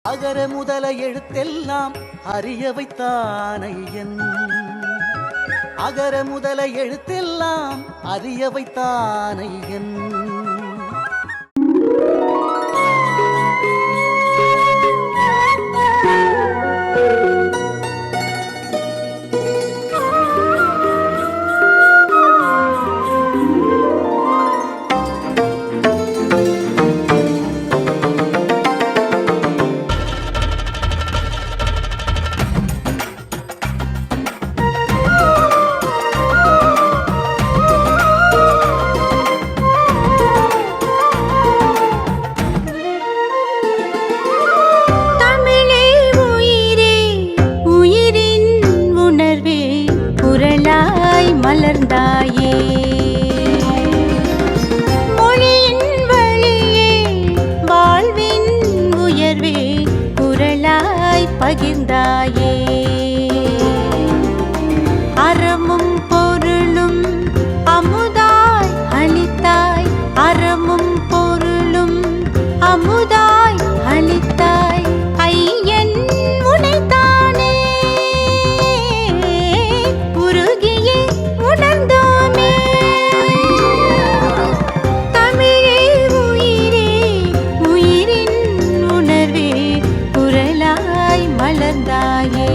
அகர முதல எழுத்தெல்லாம் அறிய வைத்தானையன். அகர முதல எழுத்தெல்லாம் அறிய வைத்தானையன். மலர்ந்தாயே மொழியின் வழியே வாழ்வின் உயர்வே குரலாய் பகிர்ந்தாயே. அறமும் பொருளும் அமுதாய் அளித்தாய், அறமும் பொருளும் அமுதாய் அளித்தாய். ஐயன் உனைத்தானே உருகியே உணர்ந்தோமே. தமிழே உயிரே உயிரின் உணர்வே குரலாய் மலர்ந்தாயே.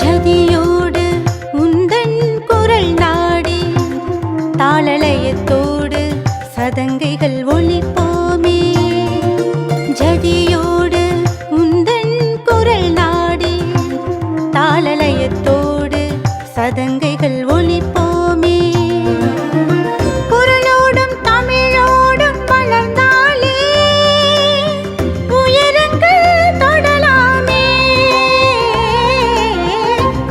ஜதியோடு உந்தன் குரல் நாடி தாளலயத்தோடு சதங்கைகள் ஒலிப்போமே. ஜதியோடு உந்தன் குரல் நாடி தாளலயத்தோடு சதங்கைகள் ஒலிப்போமே. குரலோடும் தமிழோடும் வளர்ந்தாலே உயரங்கள் தொடலாமே.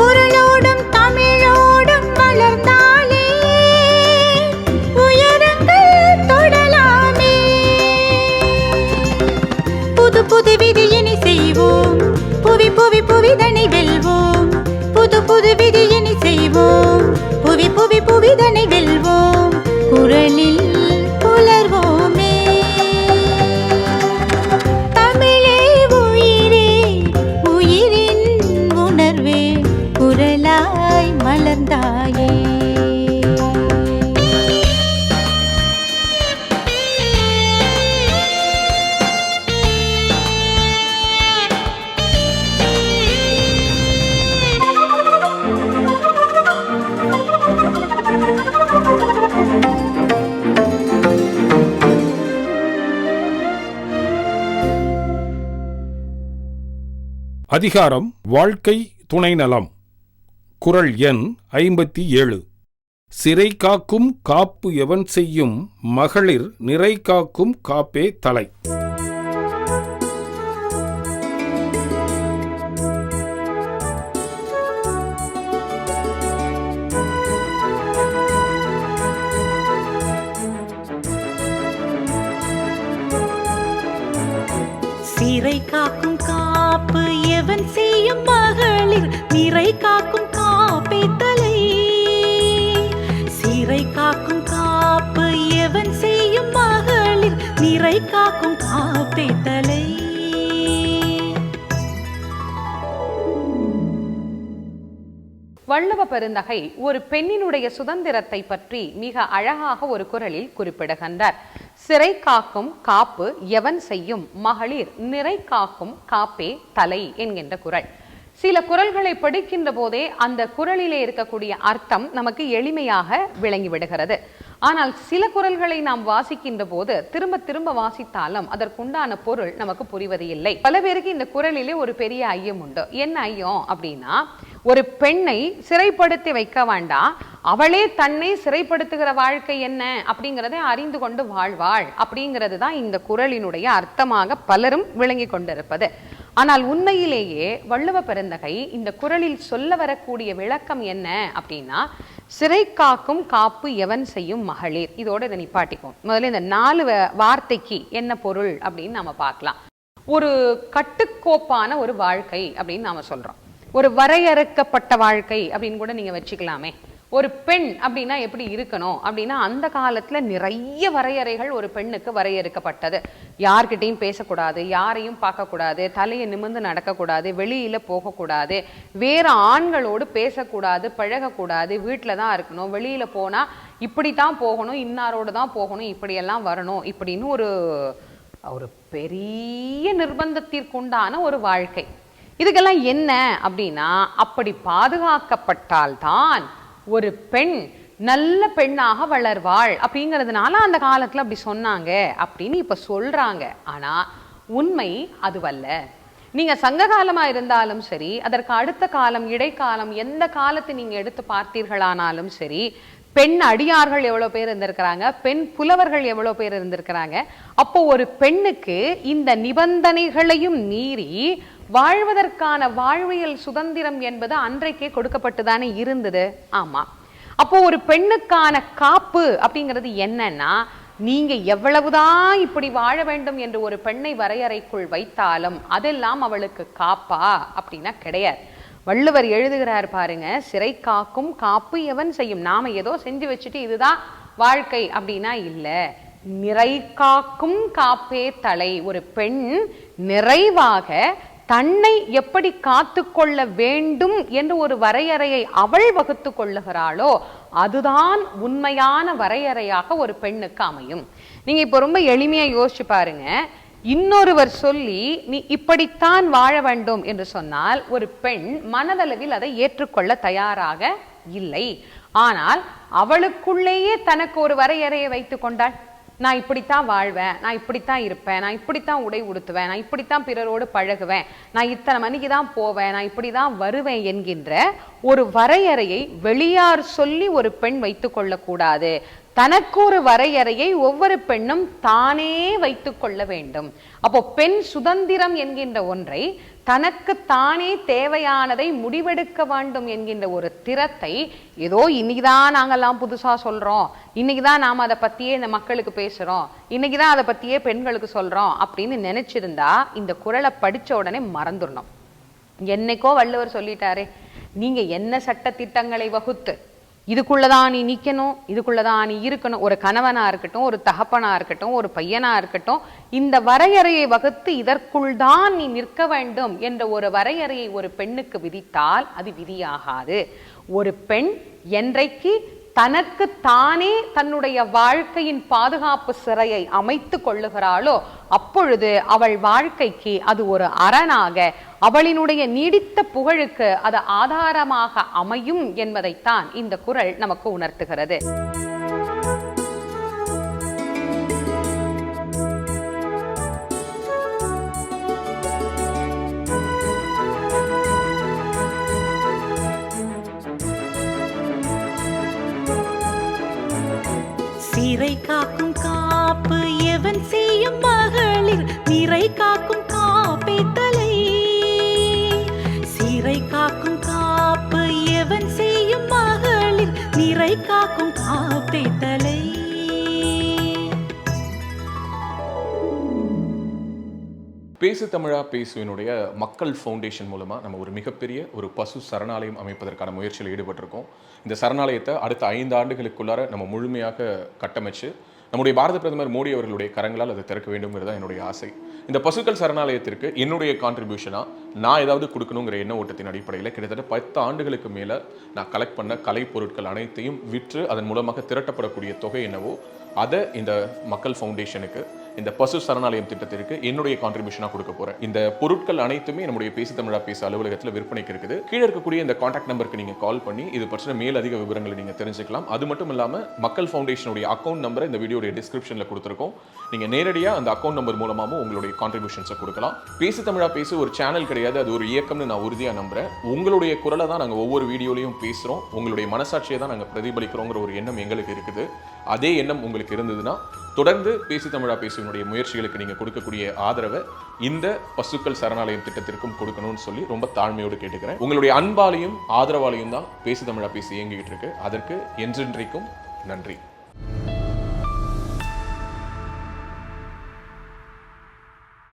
குரலோடும் தமிழோடும் வளர்ந்தாலே உயரங்கள் தொடலாமே. புது புது விதியினை செய்வோம், புவி புவி புவிதனை வெல்வோம். புது புது விதியினை செய்வோம், புவி புவி புவிதனை வெல்வோம். குரலில் புலர்வோமே. தமிழே உயிரே உயிரின் உணர்வே குரலாய் மலர்ந்தாயே. அதிகாரம் வாழ்க்கை துணை நலம். குறள் எண் 57. சிறை காக்கும் காப்பு எவன் செய்யும் மகளிர் நிறை காக்கும் காப்பே தலை. சிறை காக்கும் காப்பு எவன் செய்யும் மகளிர் நிறை காக்கும் காப்பே தலை. சிறை காக்கும் காப்பு எவன் செய்யும் மகளிர் நிறை காக்கும் காப்பே தலை. வள்ளுவ பெருந்தகை ஒரு பெண்ணினுடைய சுதந்திரத்தை பற்றி மிக அழகாக ஒரு குறளில் குறிப்பிடுகின்றார். சிறை காக்கும் காப்பு எவன் செய்யும் மகளிர் நிறை காக்கும் காப்பே தலை என்கின்ற குறள். சில குறள்களை படிக்கின்ற போதே அந்த குறளிலே இருக்கக்கூடிய அர்த்தம் நமக்கு எளிமையாக விளங்கிவிடுகிறது. ஆனால் சில குறள்களை நாம் வாசிக்கின்ற போது திரும்ப திரும்ப வாசித்தாலும் அதற்குண்டான பொருள் நமக்கு புரிவது இல்லை. பல பேருக்கு இந்த குறளிலே ஒரு பெரிய ஐயம் உண்டு. என்ன ஐயம் அப்படின்னா, ஒரு பெண்ணை சிறைப்படுத்தி வைக்க வேண்டாம், அவளே தன்னை சிறைப்படுத்துகிற வாழ்க்கை என்ன அப்படிங்கிறதை அறிந்து கொண்டு வாழ்வாள் அப்படிங்கிறது தான் இந்த குறளினுடைய அர்த்தமாக பலரும் விளங்கி கொண்டிருப்பது. ஆனால் உண்மையிலேயே வள்ளுவ பெருந்தகை இந்த குறளில் சொல்ல வரக்கூடிய விளக்கம் என்ன அப்படின்னா, சிறை காக்கும் காப்பு எவன் செய்யும் மகளிர். இதோட இதை நிப்பாட்டிக்கும். முதல்ல இந்த 4 வார்த்தைக்கு என்ன பொருள் அப்படின்னு நாம பார்க்கலாம். ஒரு கட்டுக்கோப்பான ஒரு வாழ்க்கை அப்படின்னு நாம சொல்றோம். ஒரு வரையறுக்கப்பட்ட வாழ்க்கை அப்படின்னு கூட நீங்க வச்சுக்கலாமே. ஒரு பெண் அப்படின்னா எப்படி இருக்கணும் அப்படின்னா, அந்த காலத்துல நிறைய வரையறைகள் ஒரு பெண்ணுக்கு வரையறுக்கப்பட்டது. யார்கிட்டையும் பேசக்கூடாது, யாரையும் பார்க்கக்கூடாது, தலையை நிமிர்ந்து நடக்கக்கூடாது, வெளியில போகக்கூடாது, வேற ஆண்களோடு பேசக்கூடாது, பழகக்கூடாது, வீட்டில தான் இருக்கணும், வெளியில போனா இப்படித்தான் போகணும், இன்னாரோடு தான் போகணும், இப்படியெல்லாம் வரணும் இப்படின்னு ஒரு பெரிய நிர்பந்தத்திற்குண்டான ஒரு வாழ்க்கை. இதுக்கெல்லாம் என்ன அப்படின்னா, அப்படி பாதுகாக்கப்பட்டால்தான் ஒரு பெண் நல்ல பெண்ணாக வளர்வாள் அப்படிங்கிறதுனால அந்த காலத்துல அப்படி சொன்னாங்க அப்படின்னு இப்ப சொல்றாங்க. ஆனா உண்மை அதுவல்ல. நீங்க சங்க காலமா இருந்தாலும் சரி, அதற்கு அடுத்த காலம், இடைக்காலம், எந்த காலத்தை நீங்க எடுத்து பார்த்தீர்களானாலும் சரி, பெண் அடியார்கள் எவ்வளவு பேர் இருந்திருக்கிறாங்க, பெண் புலவர்கள் எவ்வளவு பேர் இருந்திருக்கிறாங்க. அப்போ ஒரு பெண்ணுக்கு இந்த நிபந்தனைகளையும் மீறி வாழ்வதற்கான வாழ்வியல் சுதந்திரம் என்பது அன்றைக்கே கொடுக்கப்பட்டுதானே இருந்தது. ஆமா. அப்போ ஒரு பெண்ணுக்கான காப்பு அப்படிங்கிறது என்னன்னா, நீங்க எவ்வளவுதான் இப்படி வாழ வேண்டும் என்று ஒரு பெண்ணை வரையறைக்குள் வைத்தாலும் அதெல்லாம் அவளுக்கு காப்பா அப்படின்னா கிடையாது. வள்ளுவர் எழுதுகிறார் பாருங்க, சிறை காக்கும் காப்பு எவன் செய்யும். நாம ஏதோ செஞ்சு வச்சுட்டு இதுதான் வாழ்க்கை அப்படின்னா இல்ல. நிறை காக்கும் காப்பே தலை. ஒரு பெண் நிறைவாக தன்னை எப்படி காத்து கொள்ள வேண்டும் என்று ஒரு வரையறையை அவள் வகுத்து கொள்ளுகிறாளோ அதுதான் உண்மையான வரையறையாக ஒரு பெண்ணுக்கு அமையும். நீங்க இப்ப ரொம்ப எளிமையா யோசிச்சு பாருங்க. இன்னொருவர் சொல்லி நீ இப்படித்தான் வாழ வேண்டும் என்று சொன்னால் ஒரு பெண் மனதளவில் அதை ஏற்றுக்கொள்ள தயாராக இல்லை. ஆனால் அவளுக்குள்ளேயே தனக்கு ஒரு வரையறையை வைத்துக் கொண்டாள். நான் இப்படித்தான் வாழ்வேன், நான் இப்படித்தான் இருப்பேன், நான் இப்படித்தான் உடை உடுத்துவேன், நான் இப்படித்தான் பிறரோடு பழகுவேன், நான் இத்தனை மணிக்கு தான் போவேன், நான் இப்படிதான் வருவேன் என்கின்ற ஒரு வரையறையை வெளியார் சொல்லி ஒரு பெண் வைத்துக் கொள்ளக்கூடாது. தனக்கு ஒரு வரையறையை ஒவ்வொரு பெண்ணும் தானே வைத்துக் கொள்ள வேண்டும். அப்போ பெண் சுதந்திரம் என்கின்ற ஒன்றை, தனக்கு தானே தேவையானதை முடிவெடுக்க வேண்டும் என்கின்ற ஒரு திறத்தை ஏதோ இன்னைக்குதான் நாங்கெல்லாம் புதுசா சொல்றோம், இன்னைக்குதான் நாம அதை பத்தியே இந்த மக்களுக்கு பேசுறோம், இன்னைக்குதான் அதை பத்தியே பெண்களுக்கு சொல்றோம் அப்படின்னு நினைச்சிருந்தா இந்த குறளை படிச்ச உடனே மறந்துடணும். என்னைக்கோ வள்ளுவர் சொல்லிட்டாரே, நீங்க என்ன சட்ட திட்டங்களை வகுத்து இதுக்குள்ளதான் நீ நிக்கணும், இதுக்குள்ளதான் நீ இருக்கணும், ஒரு கணவனா இருக்கட்டும், ஒரு தகப்பனா இருக்கட்டும், ஒரு பையனா இருக்கட்டும், இந்த வரையறையை வகுத்து இதற்குள் தான் நீ நிற்க வேண்டும் என்ற ஒரு வரையறையை ஒரு பெண்ணுக்கு விதித்தால் அது விதியாகாது. ஒரு பெண் என்றைக்கு தனக்கு தானே தன்னுடைய வாழ்க்கையின் பாதுகாப்பு சிறையை அமைத்து கொள்ளுகிறாளோ அப்பொழுது அவள் வாழ்க்கைக்கு அது ஒரு அரணாக, அவளினுடைய நீடித்த புகழுக்கு அது ஆதாரமாக அமையும் என்பதைத்தான் இந்த குறள் நமக்கு உணர்த்துகிறது. சிறை காக்கும் காப்பு எவன் செய்யும் மகளிர் நிறை காக்கும் காப்பே தலை. சிறை காக்கும் காப்பு எவன் செய்யும் மகளிர் நிறை காக்கும் காப்பே தலை. பேசு தமிழா பேசுவினுடைய மக்கள் ஃபவுண்டேஷன் மூலமாக நம்ம ஒரு மிகப்பெரிய ஒரு பசு சரணாலயம் அமைப்பதற்கான முயற்சியில் ஈடுபட்டிருக்கோம். இந்த சரணாலயத்தை அடுத்த 5 ஆண்டுகளுக்குள்ளார நம்ம முழுமையாக கட்டமைச்சு நம்முடைய பாரத பிரதமர் மோடி அவர்களுடைய கரங்களால் அதை திறக்க வேண்டும்ங்கிறது தான் என்னுடைய ஆசை. இந்த பசுக்கள் சரணாலயத்திற்கு என்னுடைய கான்ட்ரிபியூஷனாக நான் ஏதாவது கொடுக்கணுங்கிற எண்ண ஓட்டத்தின் அடிப்படையில் கிட்டத்தட்ட 10 ஆண்டுகளுக்கு மேலே நான் கலெக்ட் பண்ண கலை பொருட்கள் அனைத்தையும் விற்று அதன் மூலமாக திரட்டப்படக்கூடிய தொகை என்னவோ அதை இந்த மக்கள் ஃபவுண்டேஷனுக்கு, இந்த பசு சரணாலயம் திட்டத்திற்கு என்னுடைய கான்ட்ரிபியூஷனாக கொடுக்க போகிறேன். இந்த பொருட்கள் அனைத்துமே நம்முடைய பேசு தமிழா பேசு அலுவலகத்தில் விற்பனைக்கு இருக்குது. கீழே இருக்கக்கூடிய இந்த கான்டாக்ட் நம்பருக்கு நீங்கள் கால் பண்ணி இது பற்றின மேலதிக விவரங்களை நீங்கள் தெரிஞ்சுக்கலாம். அது மட்டும் இல்லாமல் மக்கள் ஃபவுண்டேஷனுடைய அக்கௌண்ட் நம்பரை இந்த வீடியோடைய டிஸ்கிரிப்ஷனில் கொடுத்துருக்கோம். நீங்கள் நேரடியாக அந்த அக்கௌண்ட் நம்பர் மூலமாகவும் உங்களுடைய கான்ட்ரிபியூஷன்ஸை கொடுக்கலாம். பேசு தமிழா பேசு ஒரு சேனல் கிடையாது, அது ஒரு இயக்கம்னு நான் உறுதியாக நம்புகிறேன். உங்களுடைய குரலை தான் நாங்கள் ஒவ்வொரு வீடியோலையும் பேசுகிறோம், உங்களுடைய மனசாட்சியை தான் நாங்கள் பிரதிபலிக்கிறோங்கிற ஒரு எண்ணம் எங்களுக்கு இருக்குது. அதே எண்ணம் உங்களுக்கு இருந்ததுன்னா தொடர்ந்து பேசு தமிழா பேசுவனுடைய முயற்சிகளுக்கு நீங்க கொடுக்கக்கூடிய ஆதரவை இந்த பசுக்கள் சரணாலயம் திட்டத்திற்கும் கொடுக்கணும்னு சொல்லி ரொம்ப தாழ்மையோடு கேட்டுக்கிறேன். உங்களுடைய அன்பாலையும் ஆதரவாலையும் தான் பேசு தமிழா பேசி இயங்கிட்டு இருக்கு. அதற்கு என்றென்றைக்கும் நன்றி.